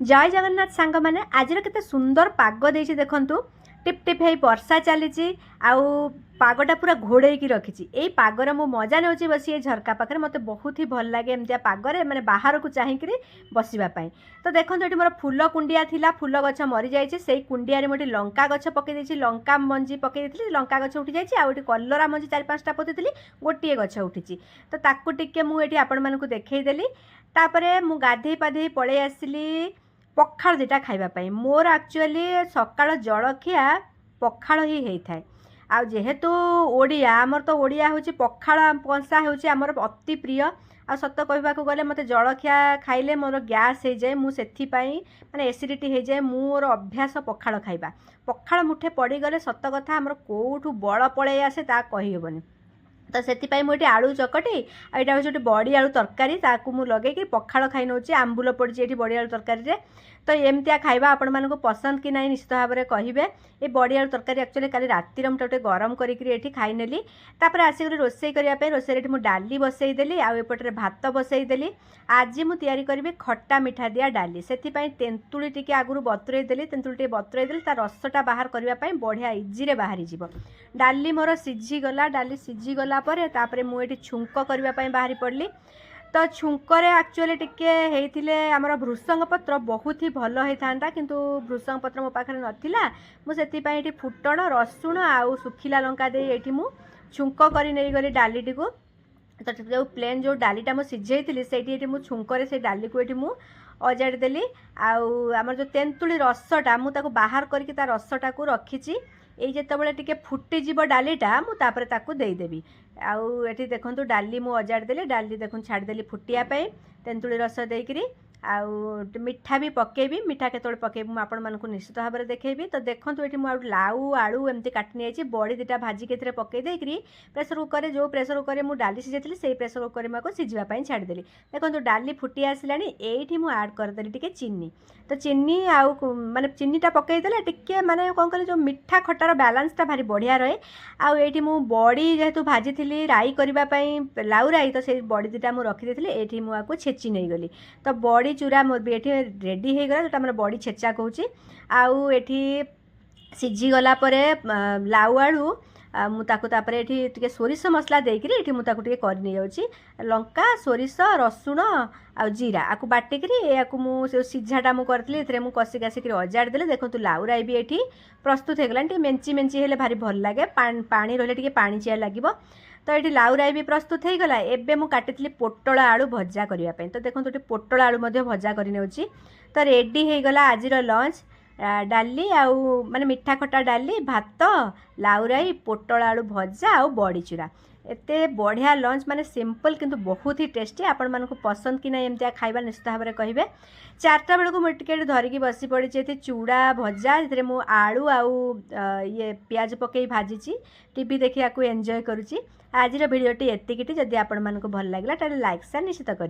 जय जगन्नाथ सांग मैंने आज केते सुंदर पाग देछि देखंतु टिप टिप हे वर्षा चली आउ पागटा पूरा घोड़े की रखी यही पागर मो मजा नौची बस ये झरका पाखे मत बहुत ही भल लगे एमती पागरे मैंने बाहर को चाहिए बसवाई। तो देखो ये मोर फूल कुंडिया थिला फूल गछ मरी जाइए से कुंडिया मोटे लंका गछ पकई लंका मंजी पकई लंका गछ उठी जाइए आउ कलरा मंजी 4-5टा पोती गोटे गछ उठी तो ताकू टिके मुझे आपण मानक देखईदेली तापर मु गाधे पाधे पलि आसली पखाड़ दुटा खाइबापी मोर एक्चुअली सकाळ जलखिया पखाड़ ही होता है आ जेहेतु ओडिया आमर तो ओडिया हूँ पखाड़ कंसा हूँ आमर अति प्रिय आ सत कहवाक गले मत जलखिया खाइले मोर गैस हो जाए मुझे माने एसिडिटी हो जाए मोर अभ्यास पखाड़ खाइबा पखाड़ मुठे पड़गले सत कथा आमर कोठू बल पलि आसे ता कही हेबनी। तो से मुझे आलू चकटी यहाँ हूँ गोटे बड़ी आलू तरकारी ताकू मुझे लगे पखाड़ खाई नौ आंबुल पड़ी ये बड़ी आलू तरकारी तो एमतिया खाइबा आपण मानक पसंद कि नहीं निश्चित भाव में कहे। ये बड़ी आलू तरकारी एक्चुअली काली रातिर मुझे गरम करी खाई नेली तापर आसिक रोसई करने रोसई मुझे डाली बसईदेली आउपटे भात बसईदेली। आज मुझे तैयारी करी खट्टा मिठा दिया डाली से तेंतुली टी आगुरी बतुरई देली तेंतुली टी बतुरई देली तार रसटा बाहर करने बढ़िया इजी बाहरी जीव। डाली मोर सीझीगला डाली सीझीगला तापर मुझे छुंक करने बाहरी पड़ली तो छुंकरे एक्चुअली टिके हेइथिले हमर भृषंग पत्र बहुत ही भल होता किंतु भृषंग पत्र मो पाखरे नथिला मुझे फुटण रसुण आउ सुखिला लंका दे ये मु छुंक कर नहीं गली डालीटी को तो जो प्लेन जो डालीटा मुझे सिझेई से मु छुंकरे से डाली को ये अजाड़ी देली आमर जो तेंतुली रसटा मुझे बाहर करके रसटा को रखी ये जिते टिके फुटीज डालीटा मुझे ताकू देदेवी आउ ये देखो डाली मु अजाड़ी देली डाली देखो छाड़देली फुटियापाई तेंतुली रस देकरी आउ मिठा भी पकेबी मिठा केतोळे पकेबी मु आपण मानकु निश्चित भाव में देखैबी। तो देखो ये मुझे लाउ आलू एमती काटि नहीं बड़ी दुटा भाजी के पकई देकरी प्रेसर कुकर जो प्रेसर कुकर मुझे डाली सीझे से प्रेसर कुकर मुझे सीझापी छाड़देली। देखो डाली फुटी आसला ये मुझे आड करदेली टिके चीनी तो चीनी आउ माने चीनीटा पकईदेले टिके माने कौन कह जो मिठा खटार बैलेंसटा भारी बढ़िया रहे आउ ये बड़ी जेहेतु भाजी थी राई करने लाउ राई तो से बड़ी दुटा मुझे रखी ये मुझे छेची नहीं गली तो बड़ी चूरा मोर भी ये रेडी हो गला जोटा बड़ी छेचा कहूँ आउ ये सीझीगला लाउ आलू मुझे ये सोरिष मसला देकर ये मुझे कर लंका सोरिष रसुण आ जीरा आपको बाटिकी या मुझे सीझाटा मुझे कषिक आसिक अजाड़ी देले। देखो लाउ राई भी ये प्रस्तुत होगला मेंची मेंची हेले भारी भल लगे पानी रही पाणिचिया लगे तो ये लाउ राई भी प्रस्तुत हो गला। एबे मु काटिली पोटल आलू भजा करने तो देखो ये पोटल आलू भजा करने तो रेडी हो गला आज लंच डाली आउ माने मिठा खटा डाली भात लाउ राई पोटल आलू भजा आउ बड़ी चूरा एते बढ़िया लंच माने सिंपल किंतु बहुत ही टेस्टी आपण मानक पसंद कि नहीं एमती खाइबा निश्चित भाव में कहे। 4टा बेलू मुझे धरिकी बसी पड़ी ये चूड़ा भजा जो मु आलू आउ ये पियाज पकई भाजी टीवी देखा एंजॉय करुच्ची। आज भिडियोटी एतिकिटी जदि आपण मानक भल लगे लाइक शेयर निश्चित करें।